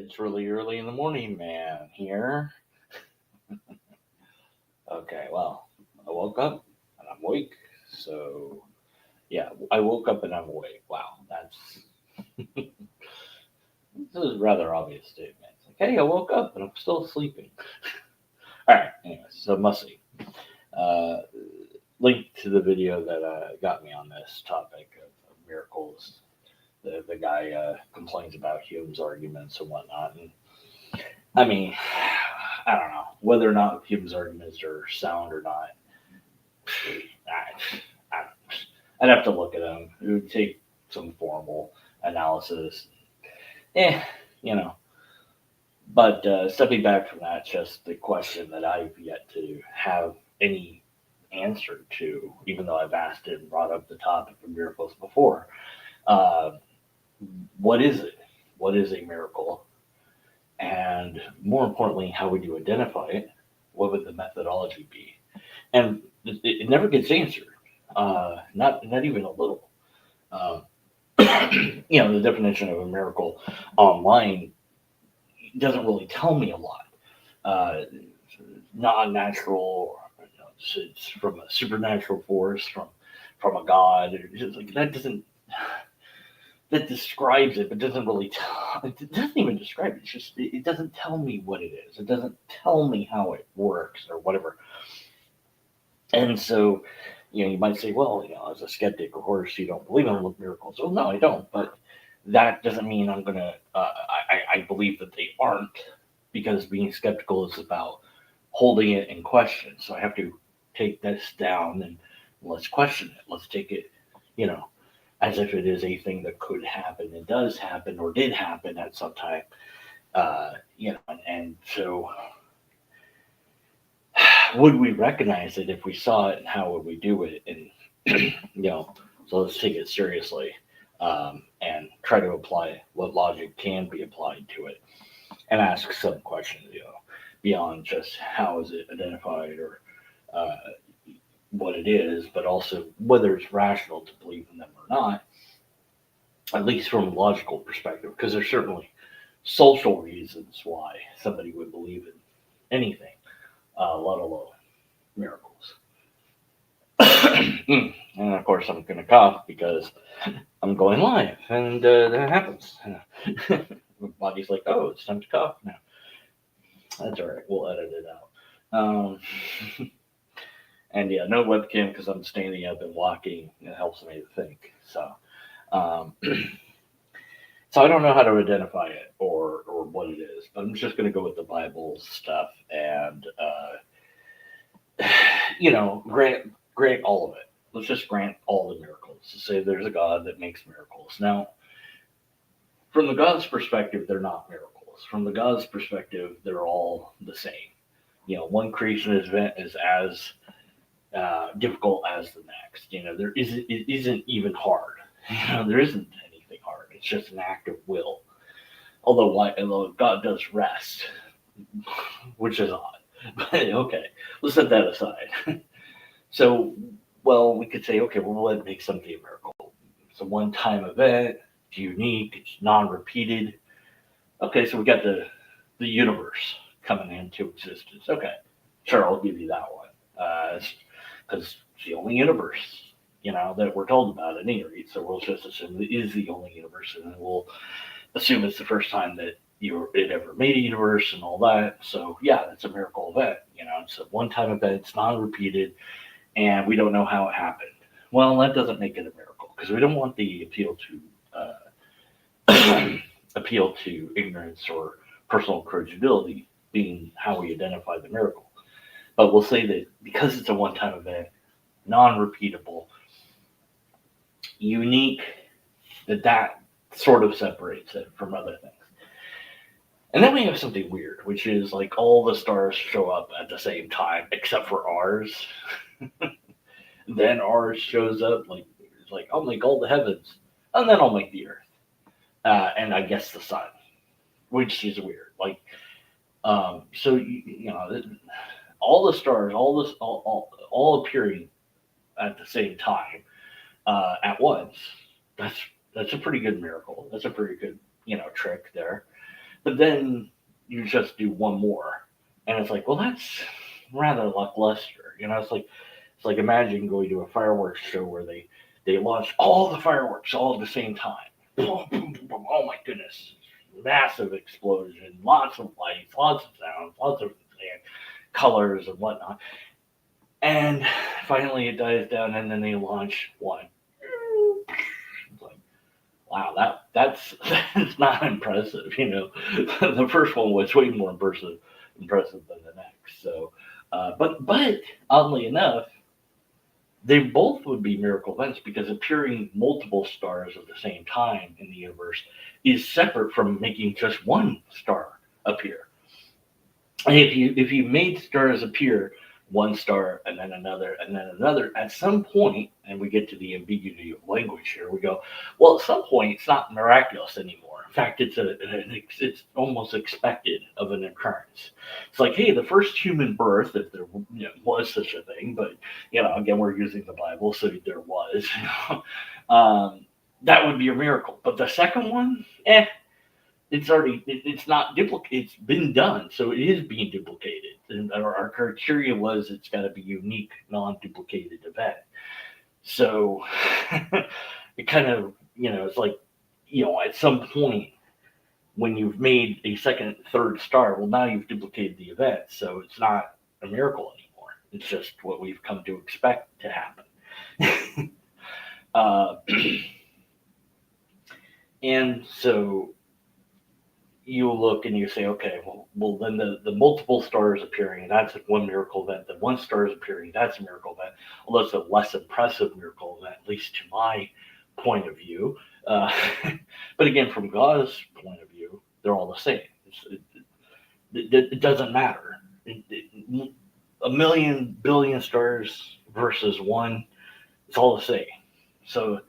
It's really early in the morning, man, here. Okay, well, I woke up and I'm awake. So, yeah, I woke up and I'm awake. Wow, this is a rather obvious statement. It's like, hey, I woke up and I'm still sleeping. All right, anyways, so Mussing. Uh, Link to the video that got me on this topic of miracles. The guy complains about Hume's arguments and whatnot. And I mean, I don't know whether or not Hume's arguments are sound or not. I don't, I'd have to look at them. It would take some formal analysis. Eh, you know. But stepping back from that, just the question that I've yet to have any answer to, even though I've asked it and brought up the topic of miracles before. Uh, what is it? What is a miracle? And more importantly, how would you identify it? What would the methodology be? And it never gets answered, not even a little. Um, the definition of a miracle online doesn't really tell me a lot. Uh, Non-natural, it's from a supernatural force, from a god. It's just like that doesn't that describes it, but doesn't really tell. It doesn't even describe it. It's just it doesn't tell me what it is. It doesn't tell me how it works or whatever. And so, you might say, well, as a skeptic, of course, you don't believe in miracles. Well, no, I don't. But that doesn't mean I'm gonna. I believe that they aren't, because being skeptical is about holding it in question. So I have to take this down and let's question it. Let's take it, you know, as if it is a thing that could happen and does happen or did happen at some time. And so would we recognize it if we saw it, and how would we do it? And so let's take it seriously, and try to apply what logic can be applied to it, and ask some questions, beyond just how is it identified, or uh, what it is, but also whether it's rational to believe in them or not, at least from a logical perspective, because there's certainly social reasons why somebody would believe in anything, let alone miracles. And of course, I'm going to cough because I'm going live, and that happens. My body's like, oh, it's time to cough now. That's all right. We'll edit it out. And yeah, no webcam because I'm standing up and walking. It helps me to think. Um, so I don't know how to identify it or what it is, but I'm just going to go with the Bible stuff and grant all of it. Let's just grant all the miracles. To say there's a God that makes miracles. Now, from the God's perspective, they're not miracles. From the God's perspective, they're all the same. One creation event is as difficult as the next. It isn't even hard. There isn't anything hard. It's just an act of will. Although God does rest, which is odd. But okay, let's set that aside. So, well, we could say, okay, well, what makes something a miracle? It's a one-time event. It's unique. It's non-repeated. Okay, so we got the universe coming into existence. Okay, sure, I'll give you that one. Because it's the only universe, that we're told about at any rate. So we'll just assume it is the only universe, and then we'll assume it's the first time that it ever made a universe and all that. So yeah, that's a miracle event. It's a one-time event. It's non-repeated, and we don't know how it happened. Well, that doesn't make it a miracle, because we don't want the appeal to ignorance or personal corrigibility being how we identify the miracle. But we'll say that because it's a one-time event, non-repeatable, unique, that sort of separates it from other things. And then we have something weird, which is like all the stars show up at the same time, except for ours. Then ours shows up, it's like, I'll make all the heavens, and then I'll make the earth. And I guess the sun, which is weird. So all the stars, all appearing at the same time, at once. That's a pretty good miracle. That's a pretty good trick there. But then you just do one more, and it's like, well, that's rather lackluster. It's like imagine going to a fireworks show where they launch all the fireworks all at the same time. Boom, boom, boom, boom. Oh my goodness, massive explosion, lots of lights, lots of sounds, lots of colors and whatnot. And finally, it dies down, and then they launch one. It's like, wow, that's not impressive. The first one was way more impressive than the next. So, but oddly enough, they both would be miracle events because appearing multiple stars at the same time in the universe is separate from making just one star appear. And if you made stars appear, one star and then another, at some point, and we get to the ambiguity of language here, we go, well, at some point, it's not miraculous anymore. In fact, it's almost expected of an occurrence. It's like, hey, the first human birth, if there was such a thing, but again, we're using the Bible, so there was. That would be a miracle. But the second one, it's not duplicate. It's been done, so it is being duplicated. And our criteria was it's got to be unique, non-duplicated event. So it kind of it's like at some point when you've made a second, third star, well, now you've duplicated the event, so it's not a miracle anymore. It's just what we've come to expect to happen. uh, and so you look and you say, okay, well then the multiple stars appearing, that's one miracle event. The one star is appearing, that's a miracle event. Although it's a less impressive miracle event, at least to my point of view. Uh, but again, from God's point of view, they're all the same. It doesn't matter. A million billion stars versus one, it's all the same. So,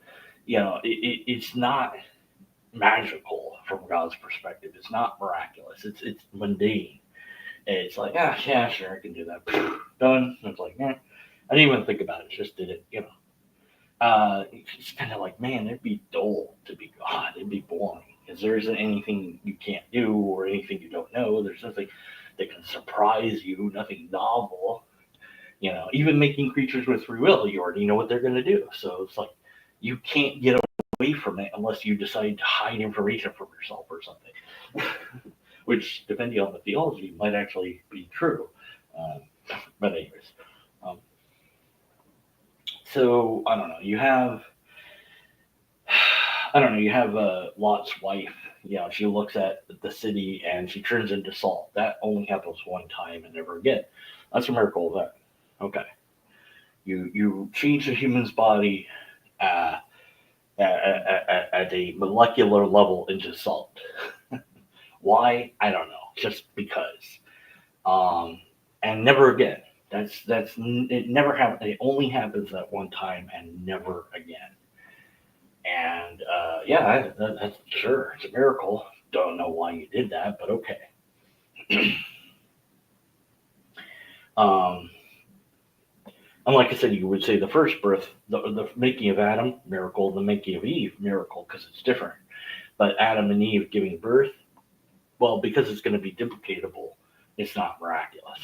it's not magical from God's perspective. It's not miraculous. It's mundane. It's like, yeah, sure, I can do that. Done. It's like, I didn't even think about it. Just did it. It's kind of like, man, it'd be dull to be God. It'd be boring because there isn't anything you can't do or anything you don't know. There's nothing that can surprise you. Nothing novel. Even making creatures with free will, you already know what they're going to do. So it's like you can't get away from it unless you decide to hide information from yourself or something, which, depending on the theology, might actually be true. But anyways, um, so I don't know. You have Lot's wife. She looks at the city and she turns into salt. That only happens one time and never again. That's a miracle event. Okay, you change a human's body. Uh, at a molecular level into salt. Why? I don't know. Just because. And never again. That's it. Never happens. It only happens that one time and never again. And that's sure it's a miracle. Don't know why you did that, but okay. um, And like I said, you would say the first birth, the making of Adam, miracle, the making of Eve, miracle, because it's different. But Adam and Eve giving birth, well, because it's going to be duplicatable, it's not miraculous.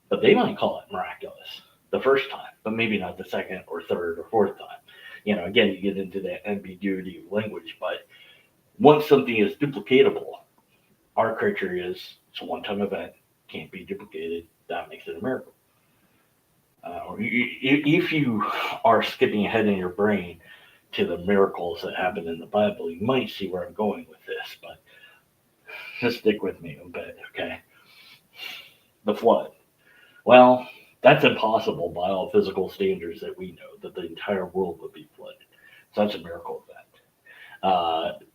But they might call it miraculous the first time, but maybe not the second or third or fourth time. Again, you get into that ambiguity of language. But once something is duplicatable, our criteria is it's a one-time event, can't be duplicated. That makes it a miracle. If you are skipping ahead in your brain to the miracles that happen in the Bible, you might see where I'm going with this, but just stick with me a bit, okay? The flood. Well, that's impossible by all physical standards that we know, that the entire world would be flooded. So that's a miracle event.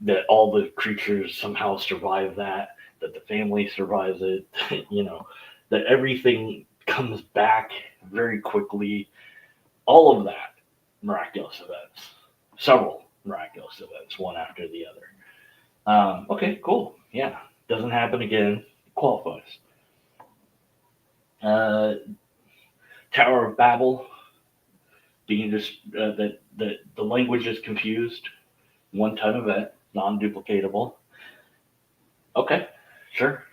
That all the creatures somehow survive that the family survives it, that everything comes back very quickly. All of that, miraculous events. Several miraculous events, one after the other. Okay, cool. Yeah, doesn't happen again. Qualifies. Tower of Babel, being just that the language is confused. One-time event, non-duplicatable. Okay, sure,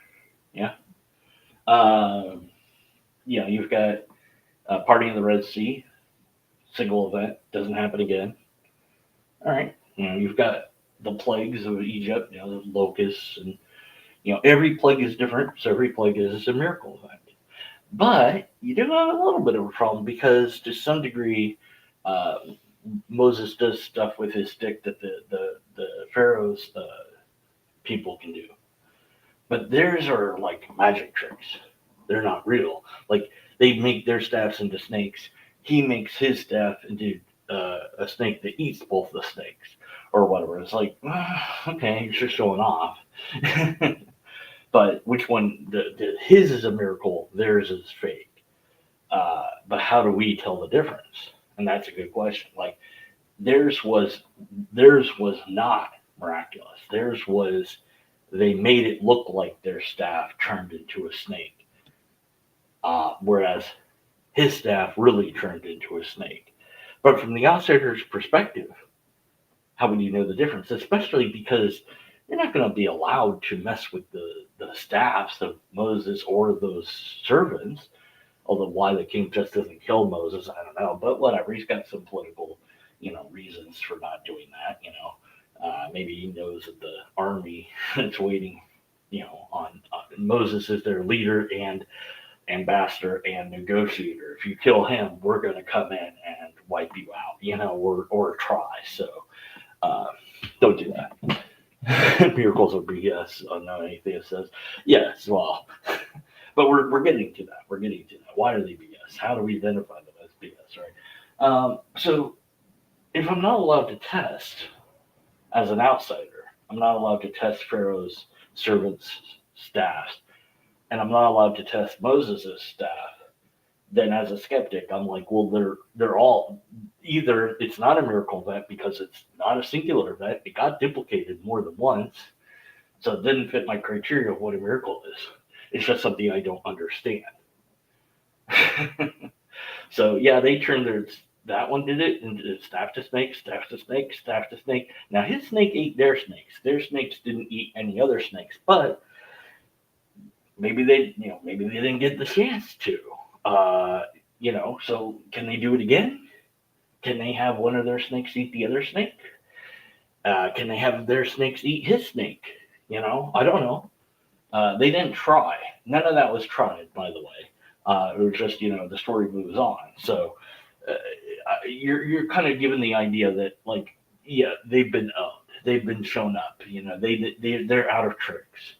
yeah. Um, you've got parting of the Red Sea, single event, doesn't happen again. All right, you've got the plagues of Egypt, the locusts, and every plague is different, so every plague is a miracle event. But you do have a little bit of a problem because, to some degree, uh, Moses does stuff with his stick that the Pharaoh's people can do. But theirs are like magic tricks. They're not real. Like they make their staffs into snakes. He makes his staff into a snake that eats both the snakes or whatever. It's like, okay, you're just showing off. But which one? His is a miracle. Theirs is fake. But how do we tell the difference? And that's a good question. Like theirs was theirs was not miraculous. Theirs was they made it look like their staff turned into a snake, whereas his staff really turned into a snake. But from the outsider's perspective, how would you know the difference? Especially because you're not going to be allowed to mess with the staffs of Moses or those servants. Although why the king just doesn't kill Moses, I don't know. But whatever, he's got some political, reasons for not doing that. Maybe he knows that the army that's waiting, on Moses is their leader and ambassador and negotiator. If you kill him, we're going to come in and wipe you out, or try. So uh, don't do that. Miracles are BS. No atheist says yes. Well, but we're getting to that. We're getting to that. Why are they BS? How do we identify them as BS? Right. So if I'm not allowed to test as an outsider, I'm not allowed to test Pharaoh's servants' staff, and I'm not allowed to test Moses' staff. Then, as a skeptic, I'm like, well, they're all either it's not a miracle event because it's not a singular event. It got duplicated more than once, so it didn't fit my criteria of what a miracle is. It's just something I don't understand. So yeah, they turned their that one did it and did staff to snake, staff to snake, staff to snake. Now his snake ate their snakes. Their snakes didn't eat any other snakes, but maybe they didn't get the chance to. Uh, so can they do it again? Can they have one of their snakes eat the other snake? Can they have their snakes eat his snake? I don't know. They didn't try. None of that was tried, by the way. It was just the story moves on. So you're kind of given the idea that like yeah they've been owned, they've been shown up. They're out of tricks.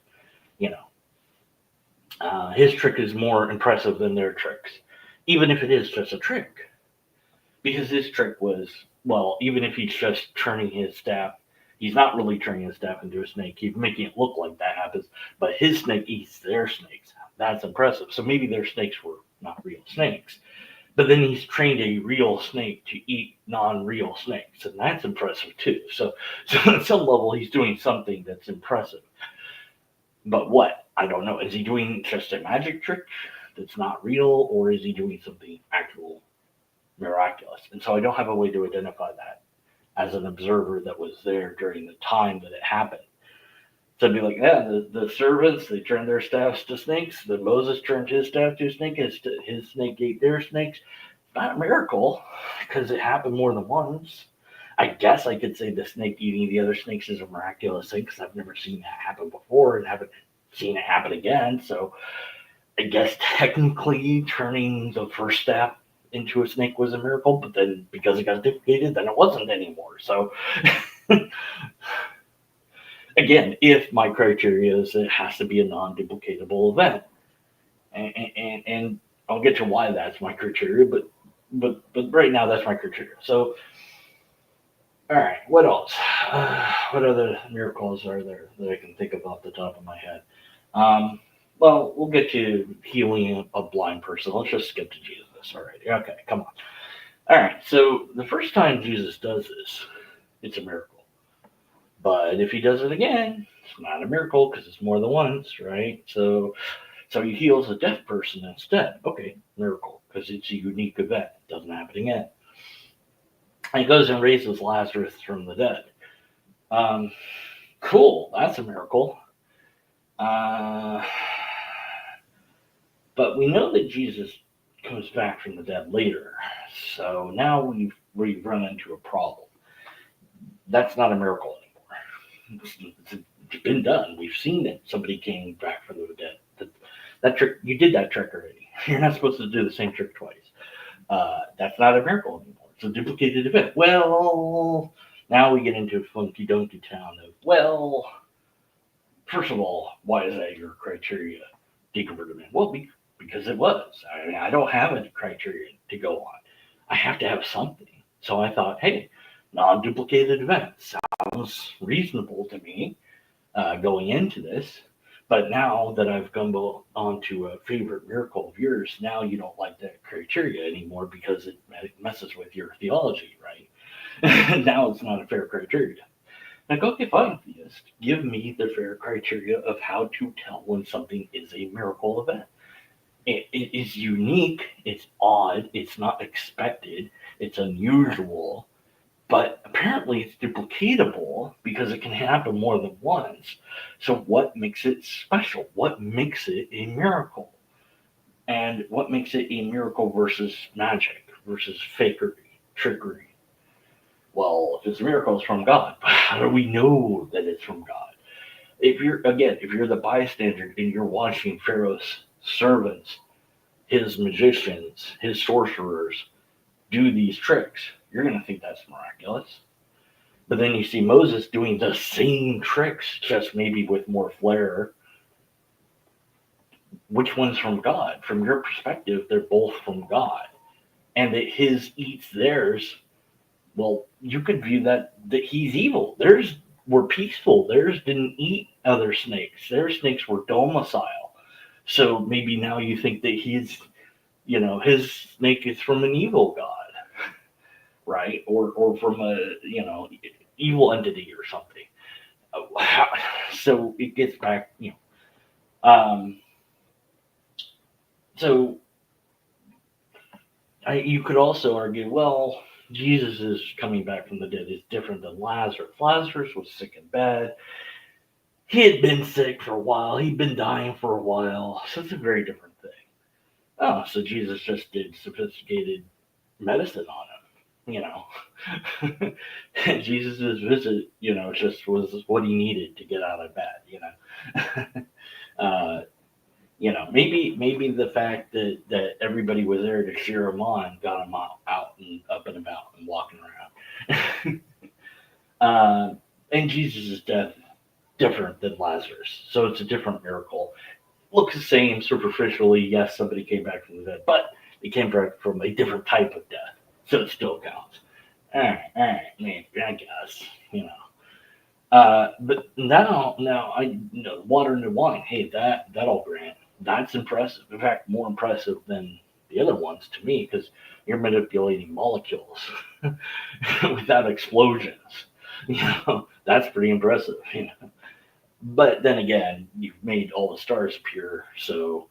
You know, his trick is more impressive than their tricks, even if it is just a trick. Because his trick was even if he's just turning his staff. He's not really turning his staff into a snake. He's making it look like that happens, but his snake eats their snakes. That's impressive. So maybe their snakes were not real snakes. But then he's trained a real snake to eat non-real snakes, and that's impressive too. So at some level, he's doing something that's impressive. But what? I don't know. Is he doing just a magic trick that's not real, or is he doing something actual miraculous? And so I don't have a way to identify that as an observer that was there during the time that it happened. So I'd be like, yeah, the servants, they turned their staffs to snakes. The Moses turned his staff to a snake. His snake ate their snakes. Not a miracle because it happened more than once. I guess I could say the snake eating the other snakes is a miraculous thing because I've never seen that happen before and haven't seen it happen again. So I guess technically turning the first staff into a snake was a miracle, but then because it got duplicated, then it wasn't anymore. So again, if my criteria is it has to be a non-duplicatable event, and I'll get to why that's my criteria, but right now that's my criteria. So, all right, what else? What other miracles are there that I can think of off the top of my head? Um, well, we'll get to healing a blind person. Let's just skip to Jesus already. Okay, come on. All right, so the first time Jesus does this, it's a miracle. But if he does it again, it's not a miracle because it's more than once, right? So he heals a deaf person instead. Okay, miracle because it's a unique event. It doesn't happen again. And he goes and raises Lazarus from the dead. Um, cool, that's a miracle. Uh, but we know that Jesus comes back from the dead later. So now we've run into a problem. That's not a miracle anymore. It's been done. We've seen it. Somebody came back from the dead. That trick, you did that trick already. You're not supposed to do the same trick twice. That's not a miracle anymore. It's a duplicated event. Well, now we get into funky donkey town of, well, first of all, why is that your criteria, deconverted man? Well, because it was. I mean, I don't have any criteria to go on. I have to have something. So I thought, hey, non-duplicated event sounds reasonable to me going into this. But now that I've come on to a favorite miracle of yours, now you don't like that criteria anymore because it messes with your theology, right? Now it's not a fair criteria. Like, okay, fine, theist, give me the fair criteria of how to tell when something is a miracle event. It is unique, it's odd, it's not expected, it's unusual, but apparently it's duplicatable because it can happen more than once. So, what makes it special? What makes it a miracle? And what makes it a miracle versus magic versus fakery, trickery? Well, if it's a miracle, it's from God. How do we know that it's from God? If you're the bystander and you're watching Pharaoh's servants, his magicians, his sorcerers do these tricks, you're going to think that's miraculous. But then you see Moses doing the same tricks, just maybe with more flair. Which one's from God? From your perspective, they're both from God. And that his eats theirs, well, you could view that he's evil. Theirs were peaceful. Theirs didn't eat other snakes. Their snakes were domicile. So maybe now you think that his snake is from an evil god, right? Or from a evil entity or something. So it gets back, so you could also argue, well, Jesus is coming back from the dead is different than Lazarus. Lazarus was sick in bed. He had been sick for a while. He'd been dying for a while. So it's a very different thing. Oh, so Jesus just did sophisticated medicine on him. Jesus's visit, just was what he needed to get out of bed. Maybe the fact that everybody was there to cheer him on got him out and up and about and walking around. And Jesus' death different than Lazarus, so it's a different miracle. Looks the same superficially. Yes, somebody came back from the dead, but they came back from a different type of death, so it still counts. All right, man, I guess but now water into wine. Hey, that I'll grant. That's impressive. In fact, more impressive than the other ones to me because you're manipulating molecules without explosions. That's pretty impressive. But then again, you've made all the stars appear, so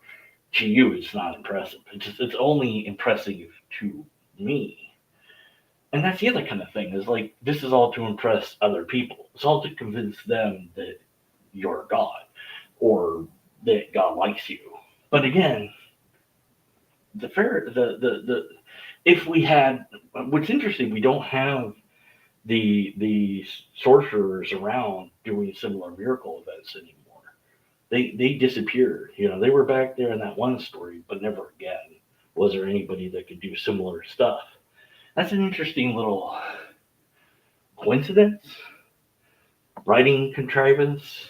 to you, it's not impressive. It's only impressive to me. And that's the other kind of thing is like this is all to impress other people. It's all to convince them that you're God or that God likes you. But again, the if we had what's interesting, we don't have the sorcerers around doing similar miracle events anymore. They disappeared. They were back there in that one story, but never again was there anybody that could do similar stuff. That's an interesting little coincidence, writing contrivance,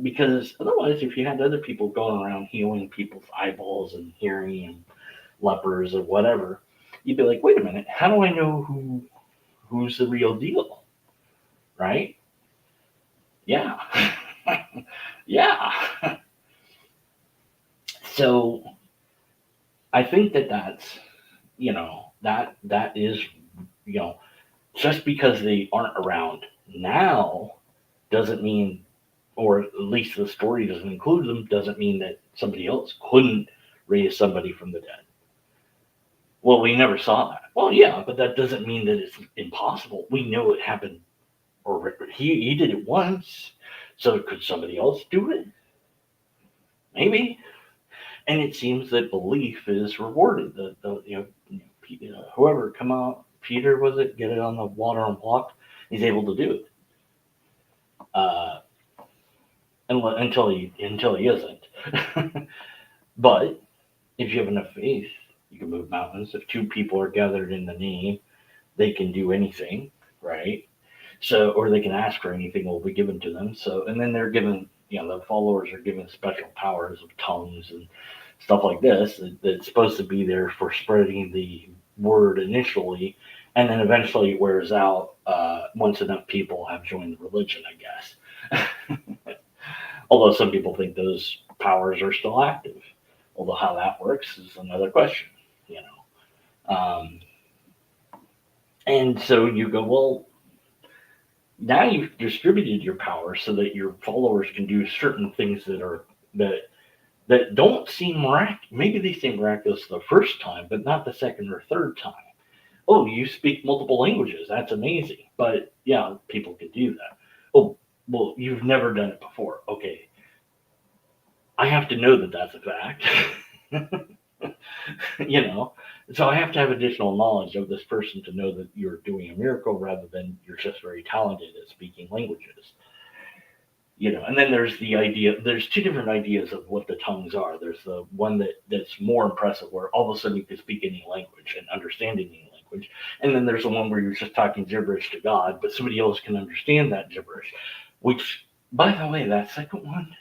because otherwise, if you had other people going around healing people's eyeballs and hearing and lepers or whatever, you'd be like, wait a minute, how do I know who's the real deal, right? Yeah, yeah. So I think that's that is just because they aren't around now doesn't mean, or at least the story doesn't include them, doesn't mean that somebody else couldn't raise somebody from the dead. Well, we never saw that. Well, yeah, but that doesn't mean that it's impossible. We know it happened, or he did it once. So could somebody else do it? Maybe. And it seems that belief is rewarded. Whoever come out, Peter was it, get it on the water and walk, he's able to do it. Uh, until he isn't. But if you have enough faith, you can move mountains. If two people are gathered in the name, they can do anything, right? So, or they can ask for anything will be given to them. So, and then they're given, the followers are given special powers of tongues and stuff like this that's supposed to be there for spreading the word initially, and then eventually it wears out once enough people have joined the religion, I guess. Although some people think those powers are still active. Although how that works is another question, you know. And so you go, well, now you've distributed your power so that your followers can do certain things that don't seem miraculous. Maybe they seem miraculous the first time, but not the second or third time. Oh, you speak multiple languages. That's amazing. But yeah, people can do that. Oh, well, you've never done it before. Okay, I have to know that that's a fact. you know, so I have to have additional knowledge of this person to know that you're doing a miracle rather than you're just very talented at speaking languages. And then there's the idea, there's two different ideas of what the tongues are. There's the one that's more impressive where all of a sudden you can speak any language and understand any language. And then there's the one where you're just talking gibberish to God, but somebody else can understand that gibberish, which, by the way, that second one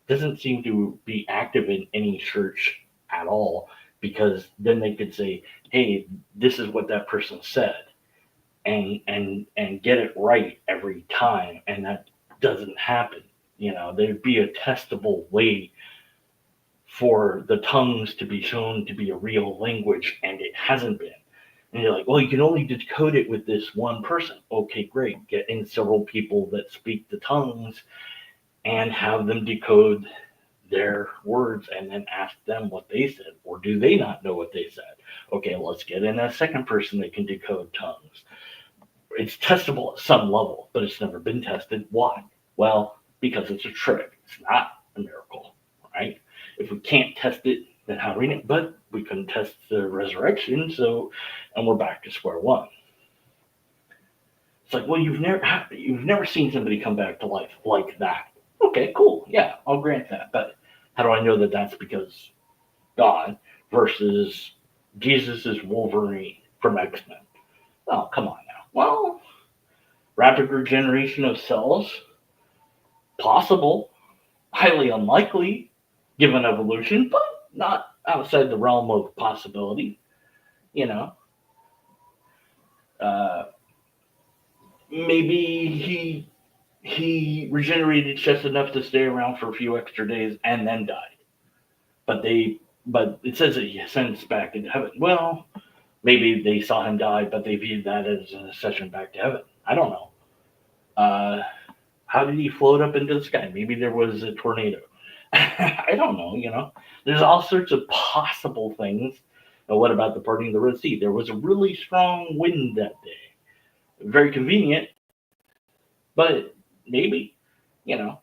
doesn't seem to be active in any church at all, because then they could say, hey, this is what that person said, and get it right every time, and that doesn't happen. There'd be a testable way for the tongues to be shown to be a real language, and it hasn't been. And you're like, well, you can only decode it with this one person. Okay, great. Get in several people that speak the tongues and have them decode their words and then ask them what they said. Or do they not know what they said? Okay, let's get in a second person that can decode tongues. It's testable at some level, but it's never been tested. Why? Well, because it's a trick. It's not a miracle, right? If we can't test it, then how do we know? But we couldn't test the resurrection, and we're back to square one. It's like, well, you've never seen somebody come back to life like that. Okay, cool. Yeah, I'll grant that. But how do I know that that's because God versus Jesus is Wolverine from X-Men? Oh, come on now. Well, rapid regeneration of cells, possible, highly unlikely given evolution, but not outside the realm of possibility. You know, maybe he regenerated just enough to stay around for a few extra days and then died. But it says that he ascends back into heaven. Well, maybe they saw him die, but they viewed that as an ascension back to heaven. I don't know. How did he float up into the sky? Maybe there was a tornado. I don't know. There's all sorts of possible things. Now, what about the parting of the Red Sea? There was a really strong wind that day. Very convenient, but maybe, you know.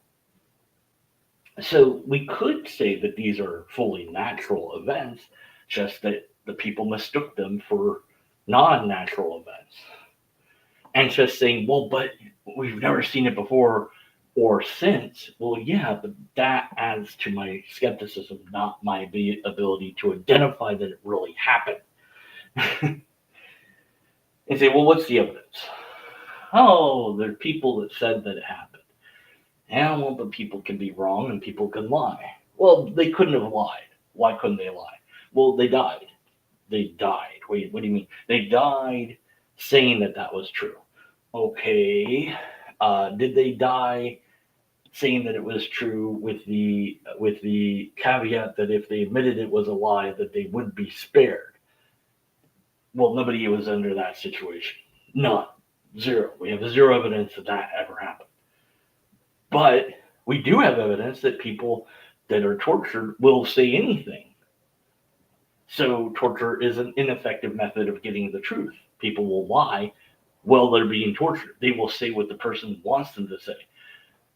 So we could say that these are fully natural events, just that the people mistook them for non-natural events. And just saying, well, but we've never seen it before or since. Well, yeah, but that adds to my skepticism, not my ability to identify that it really happened. And say, well, what's the evidence? Oh, there are people that said that it happened. Yeah, well, but people can be wrong and people can lie. Well, they couldn't have lied. Why couldn't they lie? Well, they died. They died. Wait, what do you mean? They died saying that was true. Okay. Did they die saying that it was true with the caveat that if they admitted it was a lie, that they would be spared? Well, nobody was under that situation. None. Zero. We have zero evidence that ever happened. But we do have evidence that people that are tortured will say anything. So torture is an ineffective method of getting the truth. People will lie while they're being tortured. They will say what the person wants them to say.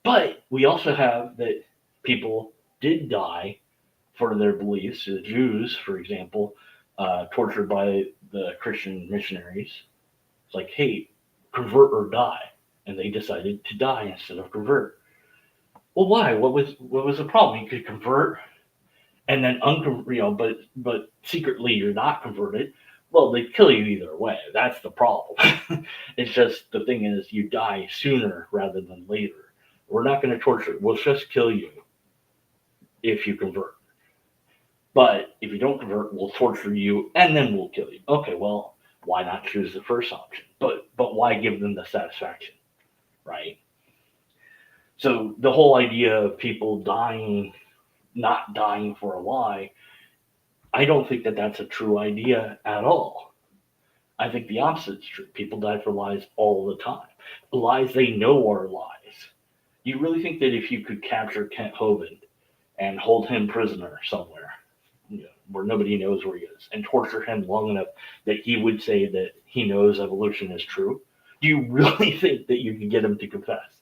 But we also have that people did die for their beliefs. The Jews, for example, tortured by the Christian missionaries. It's like, hey, convert or die, and they decided to die instead of convert. Well, why? What was the problem? You could convert and then but secretly you're not converted. Well, they kill you either way. That's the problem. It's just the thing is you die sooner rather than later. We're not going to torture. We'll just kill you if you convert. But if you don't convert, we'll torture you and then we'll kill you. Okay, well, why not choose the first option? But why give them the satisfaction, right? So the whole idea of people dying, not dying for a lie, I don't think that that's a true idea at all. I think the opposite is true. People die for lies all the time. Lies they know are lies. Do you really think that if you could capture Kent Hovind and hold him prisoner somewhere, where nobody knows where he is, and torture him long enough that he would say that he knows evolution is true? Do you really think that you can get him to confess?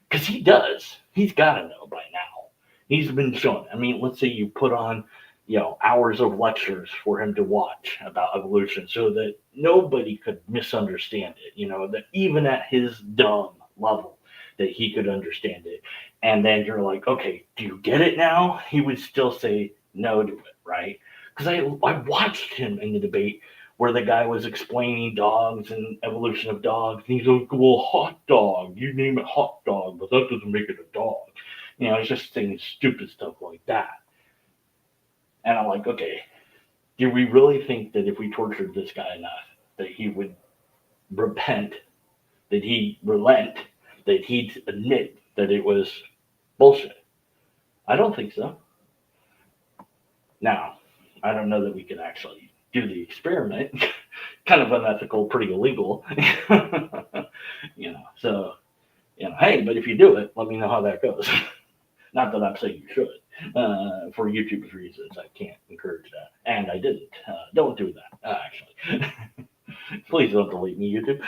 Because he does. He's got to know by now. He's been shown. I mean, let's say you put on, hours of lectures for him to watch about evolution so that nobody could misunderstand it, that even at his dumb level, that he could understand it. And then you're like, okay, do you get it now? He would still say no to it, right? Because I watched him in the debate where the guy was explaining dogs and evolution of dogs. And he's like, well, hot dog, you name it hot dog, but that doesn't make it a dog. He's just saying stupid stuff like that. And I'm like, okay, do we really think that if we tortured this guy enough, that he would repent, that he'd relent, that he'd admit that it was bullshit? I don't think so. Now, I don't know that we can actually do the experiment. Kind of unethical, pretty illegal. So, hey, but if you do it, let me know how that goes. Not that I'm saying you should. For YouTube's reasons, I can't encourage that. And I didn't. Don't do that, actually. Please don't delete me, YouTube.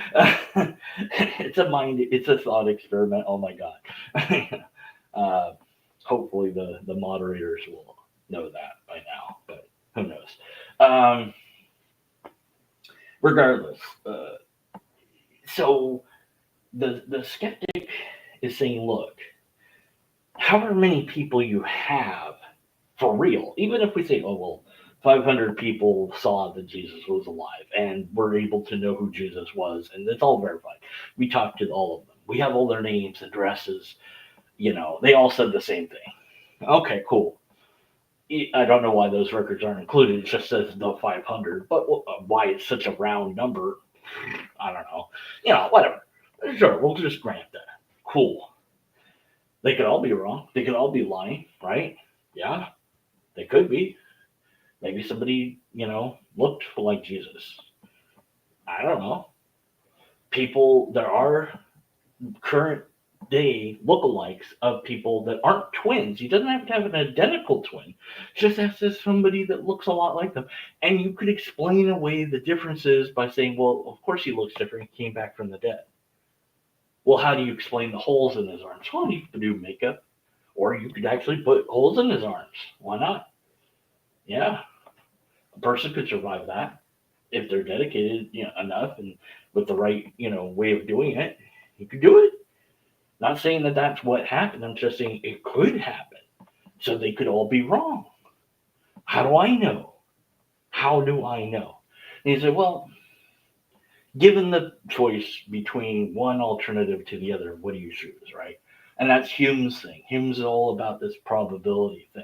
It's a thought experiment. Oh my God. Hopefully the moderators will know that by now, but who knows? Regardless, so the skeptic is saying, look, however many people you have for real, even if we say, oh, well, 500 people saw that Jesus was alive and were able to know who Jesus was, and it's all verified. We talked to all of them. We have all their names, addresses, they all said the same thing. Okay, cool. I don't know why those records aren't included. It just says the 500, but why it's such a round number, I don't know. Whatever. Sure, we'll just grant that. Cool. They could all be wrong. They could all be lying, right? Yeah, they could be. Maybe somebody, looked like Jesus. I don't know. There are current day lookalikes of people that aren't twins. You doesn't have to have an identical twin. Just have to somebody that looks a lot like them. And you could explain away the differences by saying, well, of course he looks different. He came back from the dead. Well, how do you explain the holes in his arms? Well, you could do makeup. Or you could actually put holes in his arms. Why not? Yeah. A person could survive that if they're dedicated, enough and with the right, way of doing it. You could do it. Not saying that that's what happened. I'm just saying it could happen. So they could all be wrong. How do I know? How do I know? And you say, well, given the choice between one alternative to the other, what do you choose, right? And that's Hume's thing. Hume's all about this probability thing.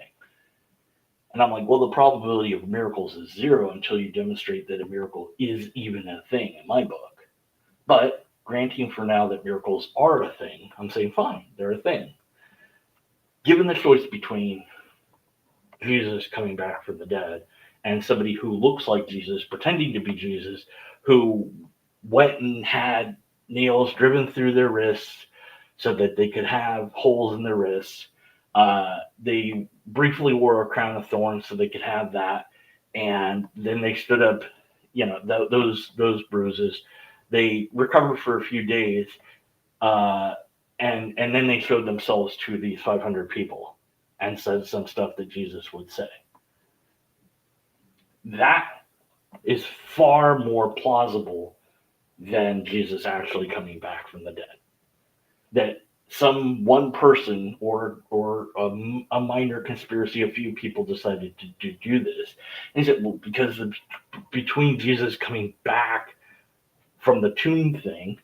And I'm like, well, the probability of miracles is zero until you demonstrate that a miracle is even a thing in my book. But granting for now that miracles are a thing, I'm saying, fine, they're a thing. Given the choice between Jesus coming back from the dead and somebody who looks like Jesus, pretending to be Jesus, who went and had nails driven through their wrists so that they could have holes in their wrists. They briefly wore a crown of thorns so they could have that. And then they stood up, those bruises. They recovered for a few days. And then they showed themselves to these 500 people and said some stuff that Jesus would say. That is far more plausible than Jesus actually coming back from the dead. That some one person or a minor conspiracy, a few people decided to do this. And he said, well, because between Jesus coming back from the tomb thing,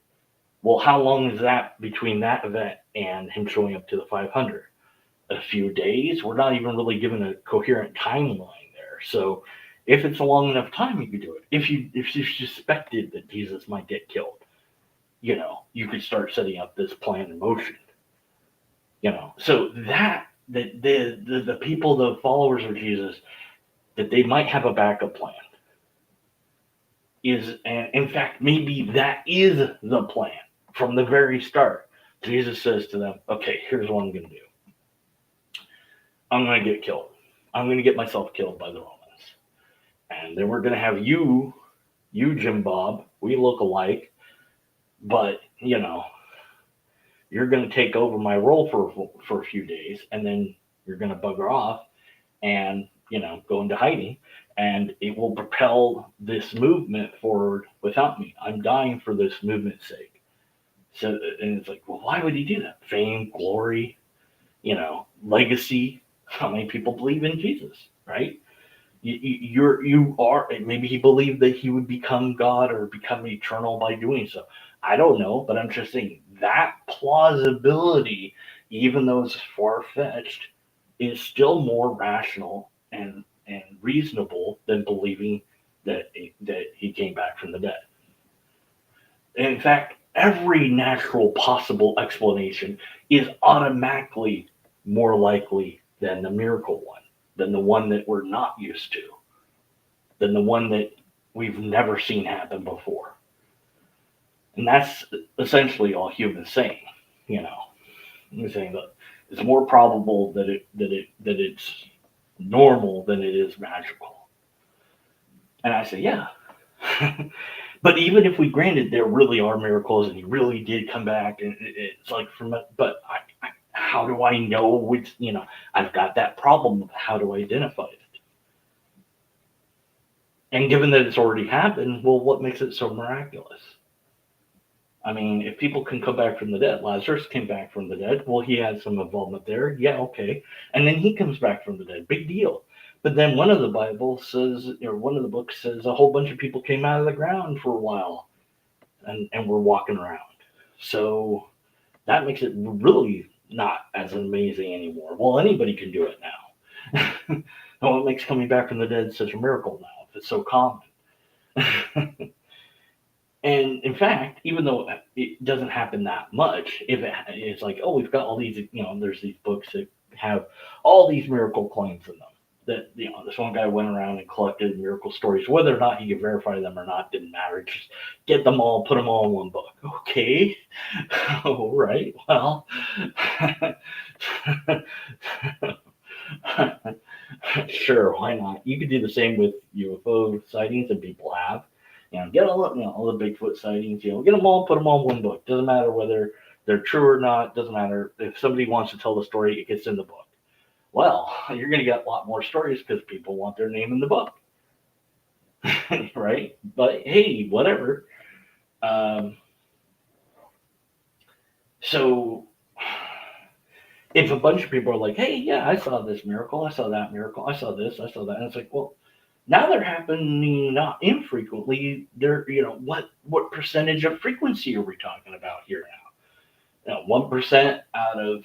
well, how long is that between that event and him showing up to the 500? A few days? We're not even really given a coherent timeline there. So if it's a long enough time, you could do it. If you suspected that Jesus might get killed, you could start setting up this plan in motion. So that the people, the followers of Jesus, that they might have a backup plan is, and in fact, maybe that is the plan from the very start. Jesus says to them, okay, here's what I'm going to do. I'm going to get killed. I'm going to get myself killed by the Romans. And then we're going to have you, Jim Bob, we look alike, but, you're going to take over my role for a few days, and then you're going to bugger off and, go into hiding, and it will propel this movement forward without me. I'm dying for this movement's sake. So, and it's like, well, why would he do that? Fame, glory, legacy. How many people believe in Jesus, right? You are, maybe he believed that he would become God or become eternal by doing so. I don't know, but I'm just saying that plausibility, even though it's far-fetched, is still more rational and reasonable than believing that he came back from the dead. In fact, every natural possible explanation is automatically more likely than the miracle one, than the one that we're not used to, than the one that we've never seen happen before. And that's essentially all humans saying, I'm saying that it's more probable that it's normal than it is magical. And I say, yeah. But even if we granted there really are miracles and he really did come back, and it's like but how do I know which, I've got that problem of how to identify it. And given that it's already happened, well, what makes it so miraculous? I mean, if people can come back from the dead, Lazarus came back from the dead. Well, he had some involvement there. Yeah, okay. And then he comes back from the dead. Big deal. But then one of the Bibles says, or one of the books says, a whole bunch of people came out of the ground for a while and were walking around. So that makes it really not as amazing anymore. Well, anybody can do it now. And what makes coming back from the dead such a miracle now, if it's so common? And in fact, even though it doesn't happen that much, if it's like, oh, we've got all these, there's these books that have all these miracle claims in them. That, this one guy went around and collected miracle stories. Whether or not he could verify them or not didn't matter. Just get them all, put them all in one book. Okay. All right. Well, sure, why not? You could do the same with UFO sightings that people have. Get all the Bigfoot sightings. Get them all, put them all in one book. Doesn't matter whether they're true or not. Doesn't matter if somebody wants to tell the story, it gets in the book. Well, you're going to get a lot more stories because people want their name in the book, right? But hey, whatever. So if a bunch of people are like, hey, yeah, I saw this miracle, I saw that miracle, I saw this, I saw that, and it's like, well, now they're happening not infrequently. They're, what percentage of frequency are we talking about here now? 1% out of,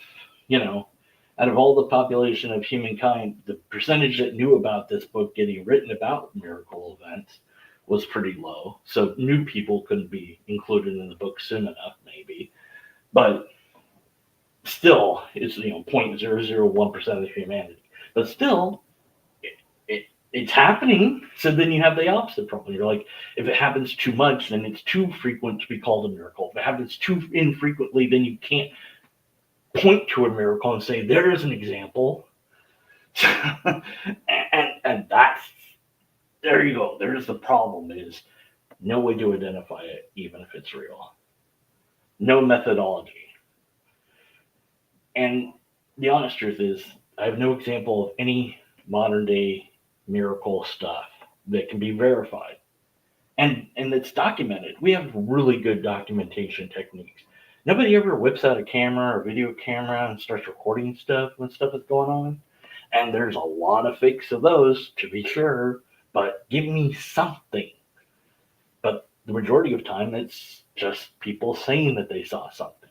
out of all the population of humankind, the percentage that knew about this book getting written about miracle events was pretty low. So new people couldn't be included in the book soon enough, maybe. But still, it's 0.001% of humanity. But still, it's happening. So then you have the opposite problem. You're like, if it happens too much, then it's too frequent to be called a miracle. If it happens too infrequently, then you can't point to a miracle and say there is an example. and that's, there you go. There's the problem, is no way to identify it, even if it's real. No methodology. And the honest truth is, I have no example of any modern day miracle stuff that can be verified. And it's documented. We have really good documentation techniques. Nobody ever whips out a camera or video camera and starts recording stuff when stuff is going on. And there's a lot of fakes of those, to be sure, but give me something. But the majority of time, it's just people saying that they saw something.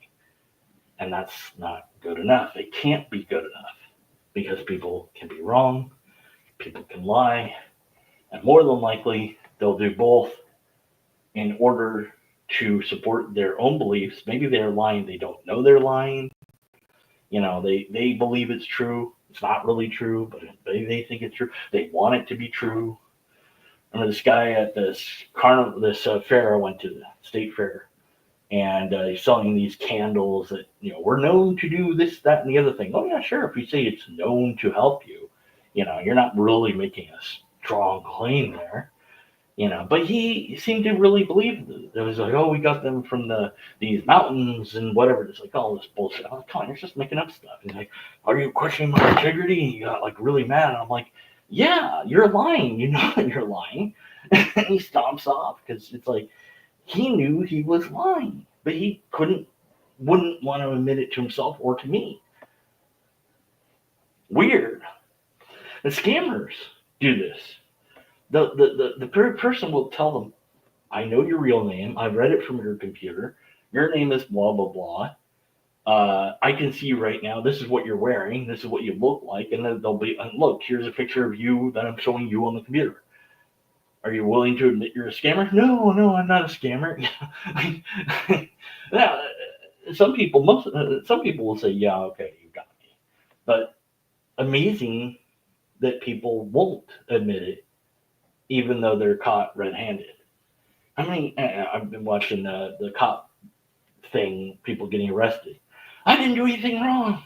And that's not good enough. It can't be good enough because people can be wrong, people can lie, and more than likely, they'll do both in order to support their own beliefs. Maybe they're lying, they don't know they're lying. They believe it's true. It's not really true, but they think it's true. They want it to be true. I remember this guy at this carnival, this fair I went to, the state fair, and he's selling these candles that we're known to do this, that, and the other thing. Oh yeah, sure. If you say it's known to help you, you're not really making a strong claim there. But he seemed to really believe it. It was like, oh, we got them from these mountains and whatever. It's like all this bullshit. I'm like, come on, you're just making up stuff. And he's like, are you questioning my integrity? And he got like really mad. And I'm like, yeah, you're lying. You know that you're lying. And he stomps off because it's like he knew he was lying, but he wouldn't want to admit it to himself or to me. Weird. The scammers do this. The person will tell them, I know your real name. I've read it from your computer. Your name is blah, blah, blah. I can see right now, this is what you're wearing. This is what you look like. And then they'll be, look, here's a picture of you that I'm showing you on the computer. Are you willing to admit you're a scammer? No, I'm not a scammer. Now, some people will say, yeah, okay, you got me. But amazing that people won't admit it, even though they're caught red-handed. I've been watching the cop thing, people getting arrested. I didn't do anything wrong.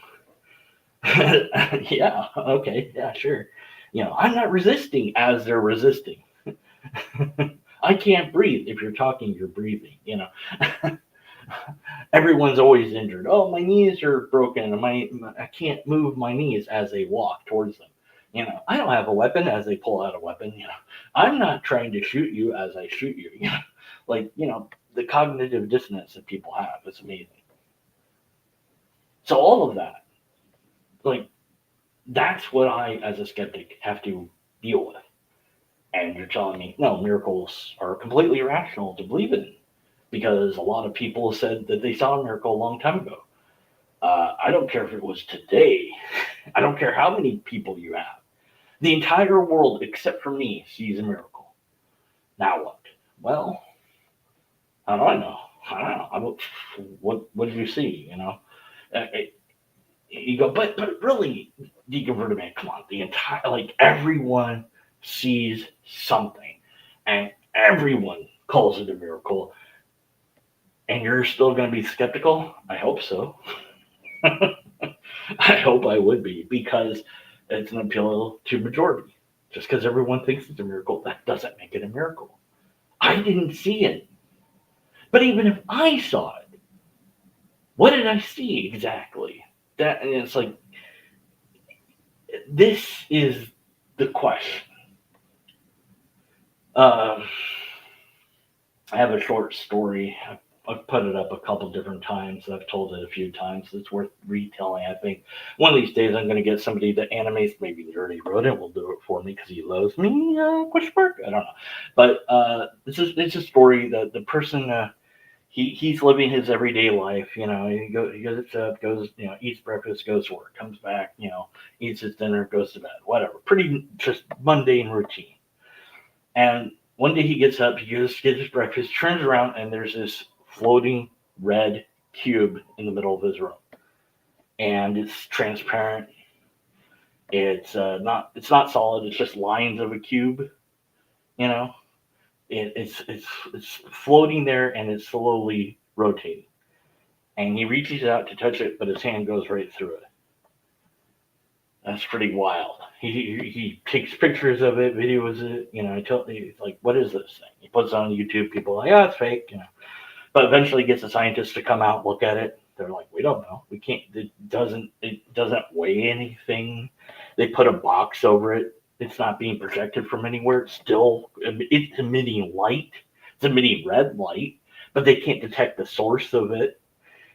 Yeah, okay, yeah, sure. I'm not resisting as they're resisting. I can't breathe. If you're talking, you're breathing. Everyone's always injured. Oh, my knees are broken. I can't move my knees as they walk towards them. I don't have a weapon as they pull out a weapon. I'm not trying to shoot you as I shoot you. The cognitive dissonance that people have is amazing. So all of that, that's what I, as a skeptic, have to deal with. And you're telling me, no, miracles are completely irrational to believe in because a lot of people said that they saw a miracle a long time ago. I don't care if it was today. I don't care how many people you have. The entire world, except for me, sees a miracle. Now what? Well, how do I know? I don't know. What did you see? You go, but really, deconverted man, come on. The entire, everyone sees something, and everyone calls it a miracle. And you're still going to be skeptical? I hope so. I hope I would be, because it's an appeal to majority. Just because everyone thinks it's a miracle, that doesn't make it a miracle. I didn't see it. But even if I saw it, what did I see exactly? And it's like, this is the question. I have a short story. I've put it up a couple different times. I've told it a few times. It's worth retelling. I think one of these days I'm going to get somebody that animates. Maybe he already wrote it. Will do it for me because he loves me. Question mark? I don't know. But it's a story that the person he's living his everyday life. He gets up, goes, eats breakfast, goes to work, comes back, eats his dinner, goes to bed, whatever. Pretty just mundane routine. And one day he gets up, he goes to get his breakfast, turns around, and there's this floating red cube in the middle of his room. And it's transparent. It's not solid. It's just lines of a cube. It's floating there, and it's slowly rotating. And he reaches out to touch it, but his hand goes right through it. That's pretty wild. He takes pictures of it, videos it. He's like, what is this thing? He puts it on YouTube. People are like, it's fake. But eventually gets a scientist to come out, look at it. They're like, we don't know. We can't. It doesn't weigh anything. They put a box over it. It's not being projected from anywhere. It's emitting light. It's emitting red light, but they can't detect the source of it.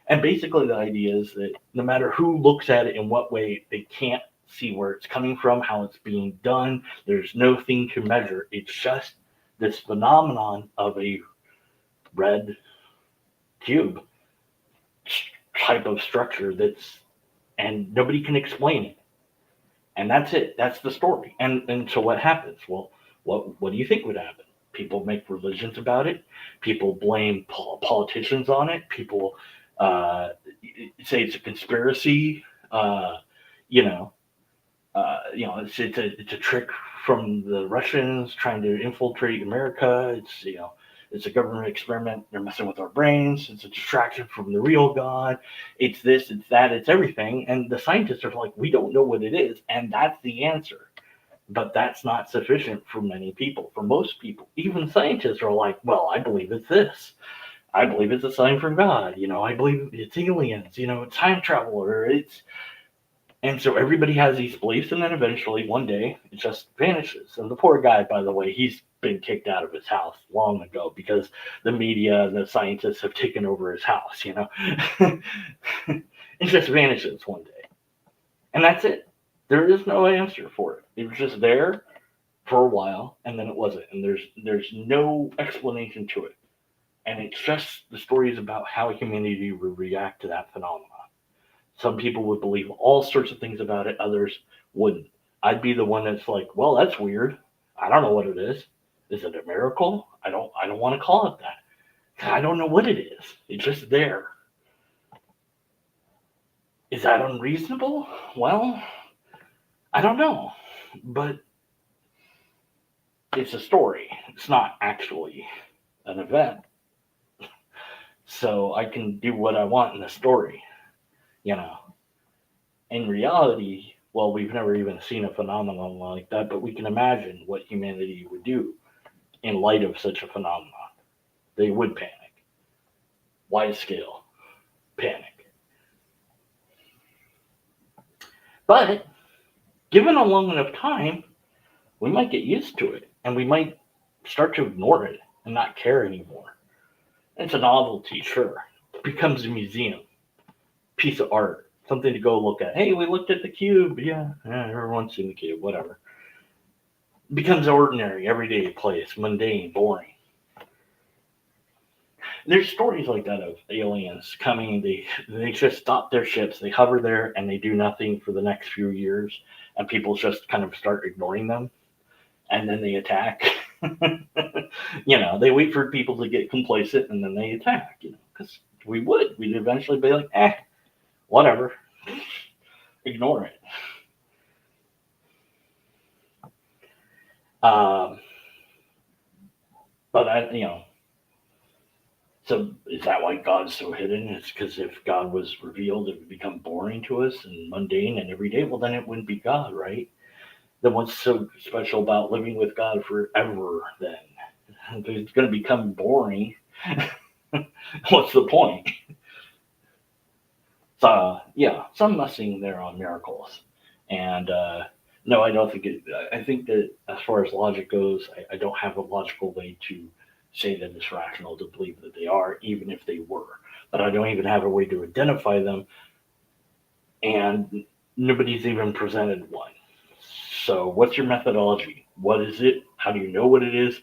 And basically, the idea is that no matter who looks at it in what way, they can't see where it's coming from, how it's being done. There's no thing to measure. It's just this phenomenon of a red cube type of structure and nobody can explain it. And that's it. That's the story. And so what happens? Well, what do you think would happen? People make religions about it. People blame politicians on it. People uh, say it's a conspiracy. Uh, you know, it's a trick from the Russians trying to infiltrate America. It's a government experiment. They're messing with our brains. It's a distraction from the real God. It's this, it's that, it's everything. And the scientists are like, we don't know what it is, and that's the answer. But that's not sufficient for many people. For most people, even scientists are like, well, I believe it's this. I believe it's a sign from God. I believe it's aliens. Time travel, or it's and so everybody has these beliefs, and then eventually one day it just vanishes. And the poor guy, by the way, he's been kicked out of his house long ago because the media and the scientists have taken over his house, It just vanishes one day. And that's it. There is no answer for it. It was just there for a while, and then it wasn't. And there's no explanation to it. And it's just the stories about how humanity would react to that phenomenon. Some people would believe all sorts of things about it, others wouldn't. I'd be the one that's like, well, that's weird. I don't know what it is. Is it a miracle? I don't want to call it that. I don't know what it is. It's just there. Is that unreasonable? Well, I don't know. But it's a story. It's not actually an event. So I can do what I want in the story, you know. In reality, well, we've never even seen a phenomenon like that, but we can imagine what humanity would do in light of such a phenomenon. They would panic. Wide scale panic. But given a long enough time, we might get used to it and we might start to ignore it and not care anymore. It's a novelty, sure. It becomes a museum, piece of art, something to go look at. Hey, we looked at the cube. Yeah, everyone's seen the cube, whatever. It becomes ordinary, everyday place, mundane, boring. There's stories like that of aliens coming. They just stop their ships. They hover there and they do nothing for the next few years, and people just kind of start ignoring them, and then they attack. They wait for people to get complacent and then they attack. Because we'd eventually be like, whatever, ignore it. Um, but so is that why God's so hidden? It's because if God was revealed, it would become boring to us and mundane and everyday. Well, then it wouldn't be God, right? Then what's so special about living with God forever? Then it's going to become boring. What's the point? So yeah, some mussing there on miracles, and no, I don't think it. I think that as far as logic goes, I don't have a logical way to say that it's rational to believe that they are, even if they were. But I don't even have a way to identify them, and nobody's even presented one. So, what's your methodology? What is it? How do you know what it is?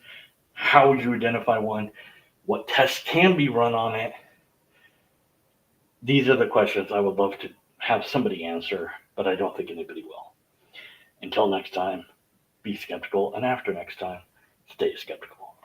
How would you identify one? What tests can be run on it? These are the questions I would love to have somebody answer, but I don't think anybody will. Until next time, be skeptical, and after next time, stay skeptical.